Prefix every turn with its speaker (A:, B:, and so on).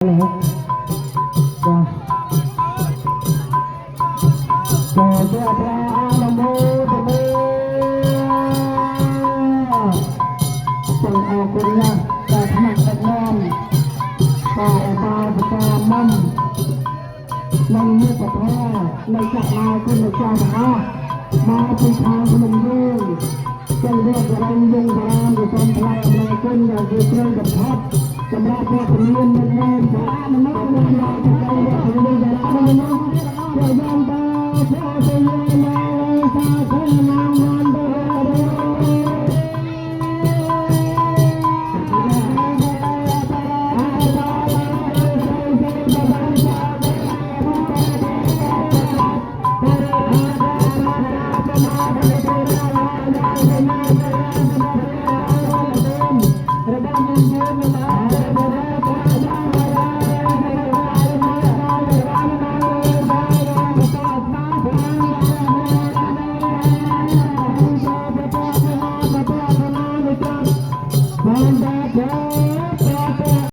A: Hãy subscribe cho kênh Ghiền Mì Gõ để không bỏ lỡ những video hấp dẫn